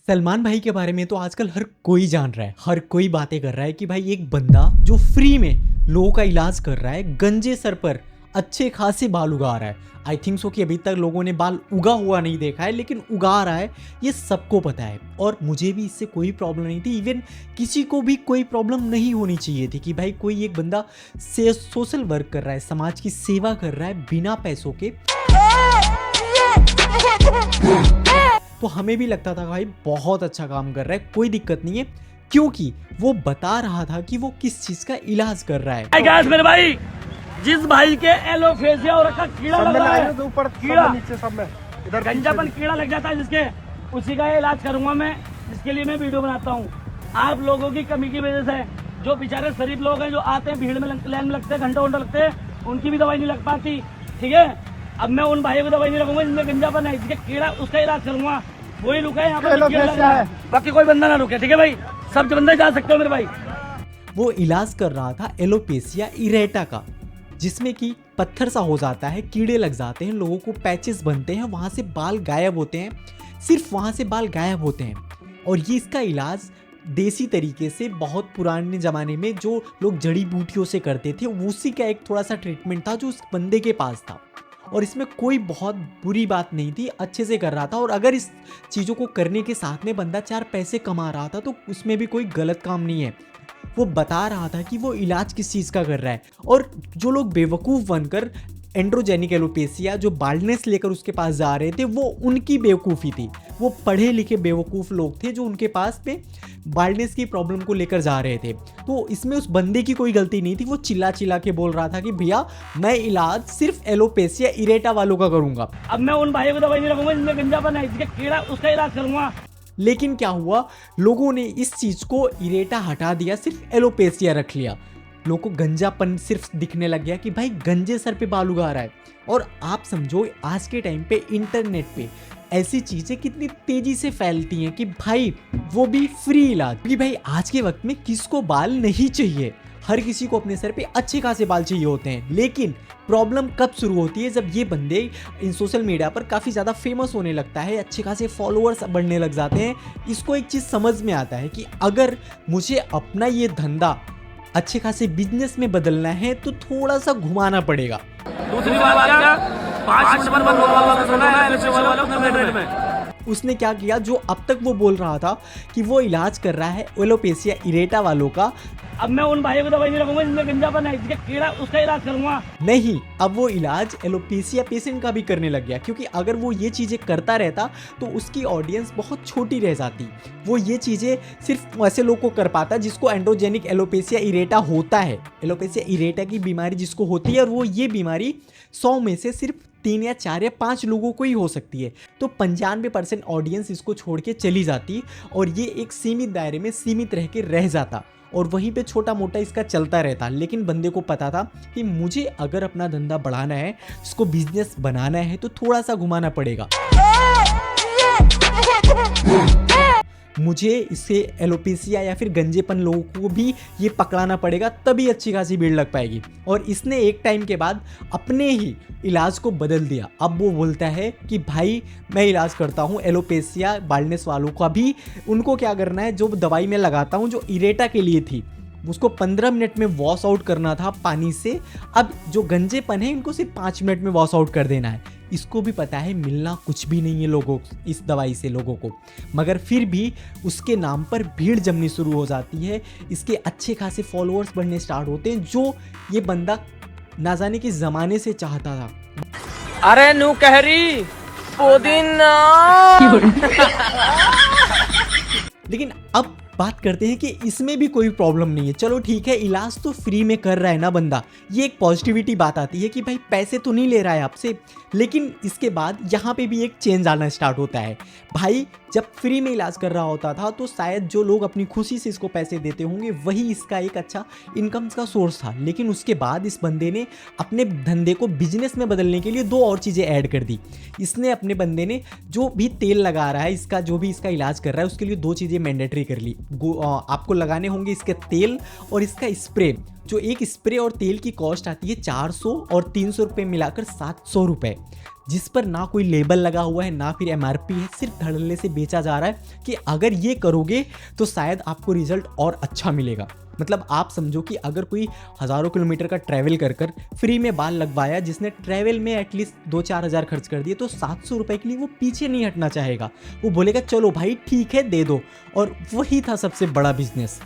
सलमान भाई के बारे में तो आजकल हर कोई जान रहा है, हर कोई बातें कर रहा है कि भाई एक बंदा जो फ्री में लोगों का इलाज कर रहा है, गंजे सर पर अच्छे खासे बाल उगा रहा है। आई थिंक सो कि अभी तक लोगों ने बाल उगा हुआ नहीं देखा है, लेकिन उगा रहा है, ये सबको पता है। और मुझे भी इससे कोई प्रॉब्लम नहीं थी, इवन किसी को भी कोई प्रॉब्लम नहीं होनी चाहिए थी कि भाई कोई एक बंदा से सोशल वर्क कर रहा है, समाज की सेवा कर रहा है बिना पैसों के। तो हमें भी लगता था भाई बहुत अच्छा काम कर रहा है, कोई दिक्कत नहीं है, क्योंकि वो बता रहा था कि वो किस चीज का इलाज कर रहा है। मेरे भाई, जिस भाई के एलोफेसिया और रखा कीड़ा लग रहा है, ऊपर कीड़ा नीचे सब में इधर गंजापन कीड़ा लग जाता है जिसके, उसी का इलाज करूंगा मैं, जिसके लिए मैं वीडियो बनाता हूँ। आप लोगों की कमी की वजह से जो बेचारे शरीफ लोग हैं, जो आते हैं भीड़ में लाइन में लगते हैं, घंटों लगते हैं, उनकी भी दवाई नहीं लग पाती। ठीक है, अब मैं उन भाइयों को दवाई नहीं लगाऊंगा जिनमें गंजापन है, जिसके कीड़ा, उसका इलाज करूंगा। वही रुका है यहाँ पर, कीड़ा लग रहा है, बाकी कोई बंदा ना रुके। ठीक है भाई, सब बंदे जा सकते हो मेरे भाई। वो इलाज कर रहा था एलोपेसिया इरेटा का, जिसमें कि पत्थर सा हो जाता है, कीड़े लग जाते हैं, लोगों को पैचेस बनते हैं, वहाँ से बाल गायब होते हैं, सिर्फ वहाँ से बाल गायब होते हैं। और ये इसका इलाज देसी तरीके से बहुत पुराने ज़माने में जो लोग जड़ी बूटियों से करते थे, उसी का एक थोड़ा सा ट्रीटमेंट था जो उस बंदे के पास था। और इसमें कोई बहुत बुरी बात नहीं थी, अच्छे से कर रहा था। और अगर इस चीज़ों को करने के साथ में बंदा 4 पैसे कमा रहा था तो उसमें भी कोई गलत काम नहीं है। वो बता रहा था कि वो इलाज किस चीज़ का कर रहा है। और जो लोग बेवकूफ़ बनकर एंड्रोजेनिक एलोपेसिया जो बाल्डनेस लेकर उसके पास जा रहे थे, वो उनकी बेवकूफ़ी थी। वो पढ़े लिखे बेवकूफ़ लोग थे जो उनके पास में बाल्डनेस की प्रॉब्लम को लेकर जा रहे थे। तो इसमें उस बंदे की कोई गलती नहीं थी। वो चिल्ला चिल्ला के बोल रहा था कि भैया मैं इलाज सिर्फ एलोपेसिया इरेटा वालों का करूँगा। अब मैं उन भाइयों को दवाई नहीं लगाऊंगा जिनमें गंजापन है, जिसके कीड़ा, उसका इलाज करूंगा। लेकिन क्या हुआ, लोगों ने इस चीज़ को इरेटा हटा दिया, सिर्फ एलोपेसिया रख लिया। लोगों को गंजापन सिर्फ दिखने लग गया कि भाई गंजे सर पे बाल उगा रहा है। और आप समझो आज के टाइम पे इंटरनेट पे ऐसी चीज़ें कितनी तेज़ी से फैलती हैं कि भाई वो भी फ्री इलाज। क्योंकि भाई आज के वक्त में किसको बाल नहीं चाहिए, हर किसी को अपने सर पे अच्छे खासे बाल चाहिए होते हैं। लेकिन प्रॉब्लम कब शुरू होती है, जब ये बंदे इन सोशल मीडिया पर काफ़ी ज़्यादा फेमस होने लगता है, अच्छे खासे फॉलोअर्स बढ़ने लग जाते हैं। इसको एक चीज़ समझ में आता है कि अगर मुझे अपना ये धंधा अच्छे खासे बिजनेस में बदलना है तो थोड़ा सा घुमाना पड़ेगा। दूसरी बात क्या, 5 मिनट बंद होना है एलोपेसिया में। उसने क्या किया, जो अब तक वो बोल रहा था कि वो इलाज कर रहा है एलोपेसिया इरेटा वालों का, अब मैं उन भाइयों को दवाई नहीं लगाऊंगा जिनमें गंजापन है, जिसके कीड़ा, उसका इलाज करूंगा। नहीं, अब वो इलाज एलोपेसिया पेशेंट का भी करने लग गया। क्योंकि अगर वो ये चीज़ें करता रहता तो उसकी ऑडियंस बहुत छोटी रह जाती। वो ये चीज़ें सिर्फ वैसे लोग को कर पाता जिसको एंड्रोजेनिक एलोपेसिया इरेटा होता है, एलोपेसिया इरेटा की बीमारी जिसको होती है। और वो ये बीमारी 100 में से सिर्फ 3 या 4 या 5 लोगों को ही हो सकती है। तो 95% ऑडियंस इसको छोड़ के चली जाती और ये एक सीमित दायरे में सीमित रह के रह जाता और वहीं पे छोटा मोटा इसका चलता रहता। लेकिन बंदे को पता था कि मुझे अगर अपना धंधा बढ़ाना है, इसको बिजनेस बनाना है, तो थोड़ा सा घुमाना पड़ेगा। मुझे इससे एलोपेसिया या फिर गंजेपन लोगों को भी ये पकड़ाना पड़ेगा, तभी अच्छी खासी भीड़ लग पाएगी। और इसने एक टाइम के बाद अपने ही इलाज को बदल दिया। अब वो बोलता है कि भाई मैं इलाज करता हूँ एलोपेसिया बाल्डनेस वालों का भी। उनको क्या करना है, जो दवाई मैं लगाता हूँ जो इरेटा के लिए थी, उसको 15 मिनट में वॉश आउट करना था पानी से। अब जो गंजेपन है इनको सिर्फ 5 मिनट में वॉश आउट कर देना है। इसको भी पता है मिलना कुछ भी नहीं है लोगों इस दवाई से लोगों को, मगर फिर भी उसके नाम पर भीड़ जमनी शुरू हो जाती है। इसके अच्छे खासे फॉलोअर्स बढ़ने स्टार्ट होते हैं, जो ये बंदा ना जाने के ज़माने से चाहता था। अरे नू कहरी पुदीना। लेकिन अब बात करते हैं कि इसमें भी कोई प्रॉब्लम नहीं है। चलो ठीक है, इलाज तो फ्री में कर रहा है ना बंदा, ये एक पॉजिटिविटी बात आती है कि भाई पैसे तो नहीं ले रहा है आपसे। लेकिन इसके बाद यहाँ पे भी एक चेंज आना स्टार्ट होता है। भाई जब फ्री में इलाज कर रहा होता था तो शायद जो लोग अपनी खुशी से इसको पैसे देते होंगे वही इसका एक अच्छा इनकम का सोर्स था। लेकिन उसके बाद इस बंदे ने अपने धंधे को बिजनेस में बदलने के लिए 2 और चीज़ें ऐड कर दी। इसने अपने बंदे ने जो भी तेल लगा रहा है, इसका जो भी इसका इलाज कर रहा है, उसके लिए 2 चीज़ें मैंडेटरी कर ली। आपको लगाने होंगे इसके तेल और इसका स्प्रे। जो एक स्प्रे और तेल की कॉस्ट आती है 400 और 300 रुपये मिलाकर 700 रुपये। जिस पर ना कोई लेबल लगा हुआ है ना फिर MRP है, सिर्फ धड़ल्ले से बेचा जा रहा है कि अगर ये करोगे तो शायद आपको रिजल्ट और अच्छा मिलेगा। मतलब आप समझो कि अगर कोई हज़ारों किलोमीटर का ट्रैवल कर कर फ्री में बाल लगवाया, जिसने ट्रैवल में एटलीस्ट 2-4 हज़ार खर्च कर दिए, तो 700 रुपये के लिए वो पीछे नहीं हटना चाहेगा। वो बोलेगा चलो भाई ठीक है दे दो। और वही था सबसे बड़ा बिजनेस।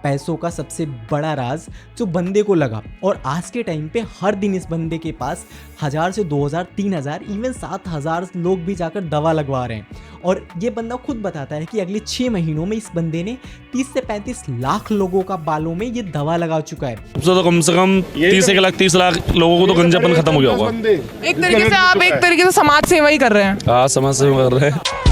पैसों का सबसे बड़ा राज जो बंदे को लगा, और आज के टाइम पे हर दिन इस बंदे के पास 1000 से 2000, 3000, इवन 7000 लोग भी जाकर दवा लगवा रहे हैं। और ये बंदा खुद बताता है कि अगले 6 महीनों में इस बंदे ने 30 से 35 लाख लोगों का बालों में ये दवा लगा चुका है। तो कम से कम 30 लाख लोगों को तो गंजापन खत्म हो गया होगा। एक तरीके से आप एक तरीके से समाज सेवा ही कर रहे हैं। हाँ, समाज सेवा कर रहे हैं।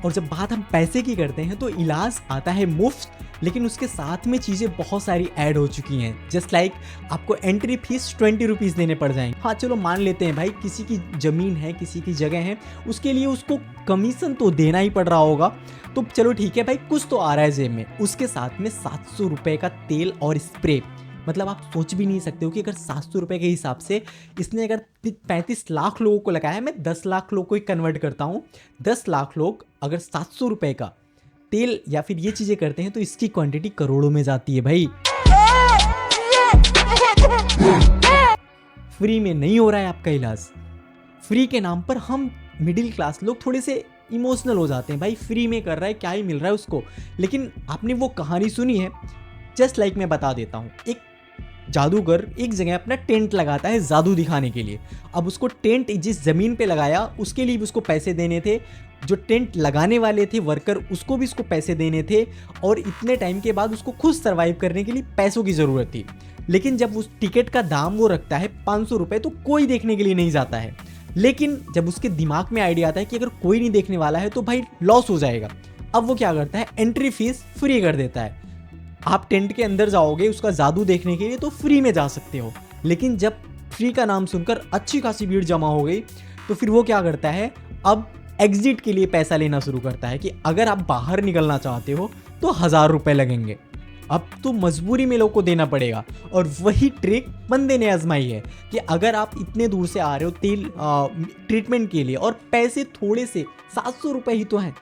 और जब बात हम पैसे की करते हैं तो इलाज आता है मुफ्त, लेकिन उसके साथ में चीज़ें बहुत सारी ऐड हो चुकी हैं। जस्ट लाइक आपको एंट्री फीस 20 रुपीज़ देने पड़ जाएंगे। हाँ चलो मान लेते हैं भाई किसी की ज़मीन है, किसी की जगह है, उसके लिए उसको कमीशन तो देना ही पड़ रहा होगा, तो चलो ठीक है भाई कुछ तो आ रहा है जेब में। उसके साथ में 700 रुपये का तेल और स्प्रे। मतलब आप सोच भी नहीं सकते हो कि अगर 700 रुपये के हिसाब से इसने अगर 35 लाख लोगों को लगाया, मैं 10 लाख लोग को ही कन्वर्ट करता हूँ, 10 लाख लोग अगर 700 रुपये का तेल या फिर ये चीज़ें करते हैं तो इसकी क्वांटिटी करोड़ों में जाती है भाई। फ्री में नहीं हो रहा है आपका इलाज। फ्री के नाम पर हम मिडिल क्लास लोग थोड़े से इमोशनल हो जाते हैं, भाई फ्री में कर रहा है क्या ही मिल रहा है उसको। लेकिन आपने वो कहानी सुनी है, जस्ट लाइक मैं बता देता हूँ। एक जादूगर एक जगह अपना टेंट लगाता है जादू दिखाने के लिए। अब उसको टेंट जिस ज़मीन पे लगाया उसके लिए भी उसको पैसे देने थे, जो टेंट लगाने वाले थे वर्कर उसको भी उसको पैसे देने थे, और इतने टाइम के बाद उसको खुद सर्वाइव करने के लिए पैसों की ज़रूरत थी। लेकिन जब उस टिकट का दाम वो रखता है 500 रुपये, तो कोई देखने के लिए नहीं जाता है। लेकिन जब उसके दिमाग में आइडिया आता है कि अगर कोई नहीं देखने वाला है तो भाई लॉस हो जाएगा, अब वो क्या करता है, एंट्री फीस फ्री कर देता है। आप टेंट के अंदर जाओगे उसका जादू देखने के लिए तो फ्री में जा सकते हो। लेकिन जब फ्री का नाम सुनकर अच्छी खासी भीड़ जमा हो गई तो फिर वो क्या करता है, अब एग्जिट के लिए पैसा लेना शुरू करता है कि अगर आप बाहर निकलना चाहते हो तो 1000 रुपये लगेंगे। अब तो मजबूरी में लोग को देना पड़ेगा। और वही ट्रिक बंदे ने आजमाई है कि अगर आप इतने दूर से आ रहे हो तेल ट्रीटमेंट के लिए और पैसे थोड़े से 700 रुपये ही तो हैं,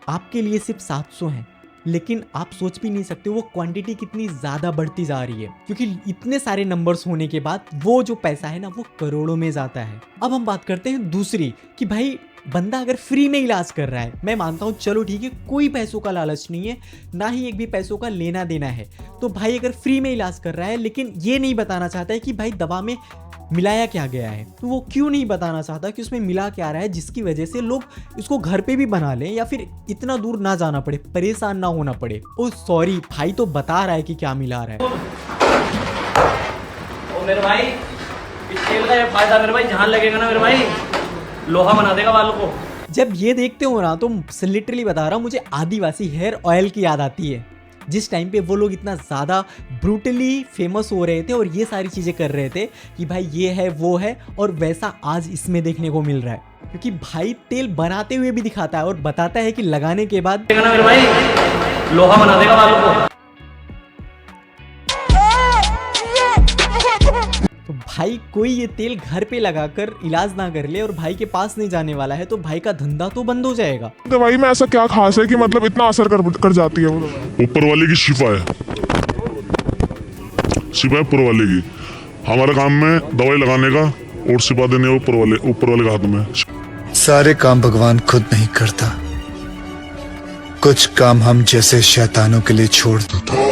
आपके लिए सिर्फ 700 हैं, लेकिन आप सोच भी नहीं सकते वो क्वांटिटी कितनी ज़्यादा बढ़ती जा रही है, क्योंकि इतने सारे नंबर्स होने के बाद वो जो पैसा है ना वो करोड़ों में जाता है। अब हम बात करते हैं दूसरी कि भाई बंदा अगर फ्री में इलाज कर रहा है, मैं मानता हूँ चलो ठीक है कोई पैसों का लालच नहीं है, ना ही एक भी पैसों का लेना देना है, तो भाई अगर फ्री में इलाज कर रहा है लेकिन ये नहीं बताना चाहता है कि भाई दवा में मिलाया क्या गया है, तो वो क्यों नहीं बताना चाहता कि उसमें मिला क्या रहा है, जिसकी वजह से लोग इसको घर पे भी बना लें या फिर इतना दूर ना जाना पड़े, परेशान ना होना पड़े। ओ सॉरी भाई तो बता रहा है कि क्या मिला रहा है। ओ मेरे भाई इस तेल का ये फायदा मेरे भाई, जहाँ लगेगा ना मेरे भाई लोहा बना देगा बालों को। जब ये देखते हो ना तो लिटरली बता रहा हूँ मुझे आदिवासी हेयर ऑयल की याद आती है। जिस टाइम पे वो लोग इतना ज़्यादा ब्रूटली फेमस हो रहे थे और ये सारी चीज़ें कर रहे थे कि भाई ये है वो है, और वैसा आज इसमें देखने को मिल रहा है, क्योंकि भाई तेल बनाते हुए भी दिखाता है और बताता है कि लगाने के बाद मेरे भाई लोहा बना देगा बालों को। तो भाई कोई ये तेल घर पे लगाकर इलाज ना कर ले और भाई के पास नहीं जाने वाला है तो भाई का धंधा तो बंद हो जाएगा। दवाई में ऐसा क्या खास है कि मतलब इतना असर कर जाती है वो दवाई? ऊपर वाले की शिफा है, शिफा है ऊपर वाले की। हमारे काम में दवाई लगाने का और शिफा देने ऊपर वाले के हाथ में। सारे काम भगवान खुद नहीं करता, कुछ काम हम जैसे शैतानों के लिए छोड़ देता।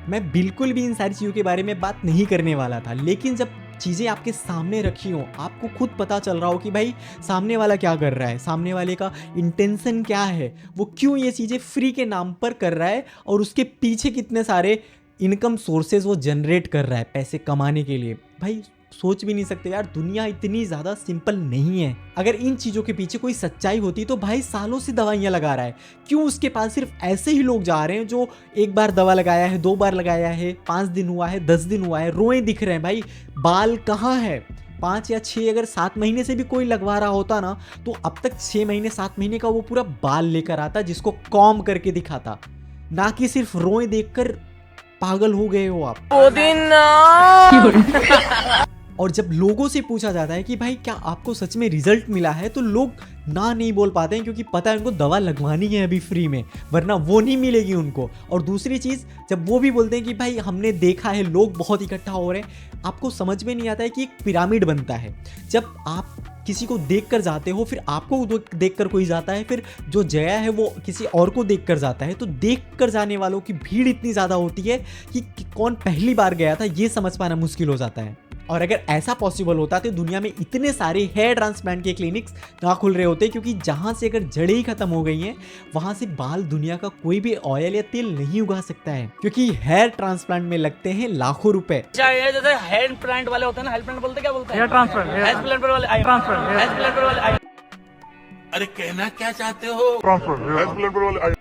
मैं बिल्कुल भी इन सारी चीज़ों के बारे में बात नहीं करने वाला था, लेकिन जब चीज़ें आपके सामने रखी हो, आपको खुद पता चल रहा हो कि भाई सामने वाला क्या कर रहा है, सामने वाले का इंटेंशन क्या है, वो क्यों ये चीज़ें फ्री के नाम पर कर रहा है और उसके पीछे कितने सारे इनकम सोर्सेज वो जनरेट कर रहा है पैसे कमाने के लिए, भाई सोच भी नहीं सकते यार। दुनिया इतनी ज़्यादा सिंपल नहीं है। अगर इन चीज़ों के पीछे कोई सच्चाई होती तो भाई सालों से दवाइयाँ लगा रहा है, क्यों उसके पास सिर्फ ऐसे ही लोग जा रहे हैं जो एक बार दवा लगाया है, 2 बार लगाया है, 5 दिन हुआ है, 10 दिन हुआ है, रोए दिख रहे हैं। भाई बाल कहाँ है? 5 या 6 अगर 7 महीने से भी कोई लगवा रहा होता ना तो अब तक 6 महीने 7 महीने का वो पूरा बाल लेकर आता जिसको कॉम करके दिखाता, ना कि सिर्फ रोए देखकर पागल हो गए हो आप। वो दिन और जब लोगों से पूछा जाता है कि भाई क्या आपको सच में रिजल्ट मिला है, तो लोग ना नहीं बोल पाते हैं, क्योंकि पता है उनको दवा लगवानी है अभी फ्री में, वरना वो नहीं मिलेगी उनको। और दूसरी चीज़, जब वो भी बोलते हैं कि भाई हमने देखा है लोग बहुत इकट्ठा हो रहे हैं, आपको समझ में नहीं आता है कि एक पिरामिड बनता है। जब आप किसी को देख कर जाते हो, फिर आपको देख कर कोई जाता है, फिर जो जया है वो किसी और को देख कर जाता है, तो देख कर जाने वालों की भीड़ इतनी ज़्यादा होती है कि कौन पहली बार गया था ये समझ पाना मुश्किल हो जाता है। और अगर ऐसा पॉसिबल होता तो दुनिया में इतने सारे हेयर ट्रांसप्लांट के क्लिनिक्स ना खुल रहे होते, क्योंकि जहाँ से अगर जड़ें ही खत्म हो गई हैं, वहाँ से बाल दुनिया का कोई भी ऑयल या तेल नहीं उगा सकता है, क्योंकि हेयर ट्रांसप्लांट में लगते हैं लाखों रुपए। जैसे हैंड प्लांट वाले होते हैं ना, हेल्थ प्लांट बोलते क्या बोलते हैं, हेयर ट्रांसप्लांट वाले, हेल्थ प्लांट वाले। अरे कहना क्या चाहते हो?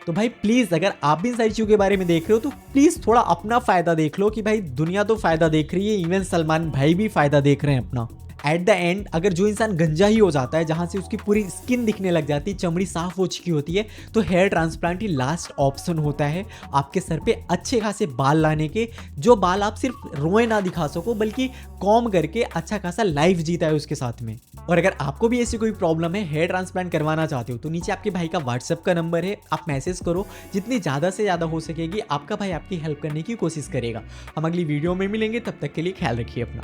तो भाई प्लीज, अगर आप भी इन सारी चीजों के बारे में देख रहे हो तो प्लीज थोड़ा अपना फायदा देख लो, कि भाई दुनिया तो फायदा देख रही है, इवन सलमान भाई भी फायदा देख रहे हैं अपना। एट द एंड अगर जो इंसान गंजा ही हो जाता है, जहाँ से उसकी पूरी स्किन दिखने लग जाती है, चमड़ी साफ हो चुकी होती है, तो हेयर ट्रांसप्लांट ही लास्ट ऑप्शन होता है आपके सर पे अच्छे खासे बाल लाने के, जो बाल आप सिर्फ रोए ना दिखा सको, बल्कि कॉम करके अच्छा खासा लाइफ जीता है उसके साथ में। और अगर आपको भी ऐसी कोई प्रॉब्लम है, हेयर ट्रांसप्लांट करवाना चाहते हो, तो नीचे आपके भाई का व्हाट्सएप का नंबर है, आप मैसेज करो, जितनी ज़्यादा से ज़्यादा हो सकेगी आपका भाई आपकी हेल्प करने की कोशिश करेगा। हम अगली वीडियो में मिलेंगे, तब तक के लिए ख्याल रखिए अपना।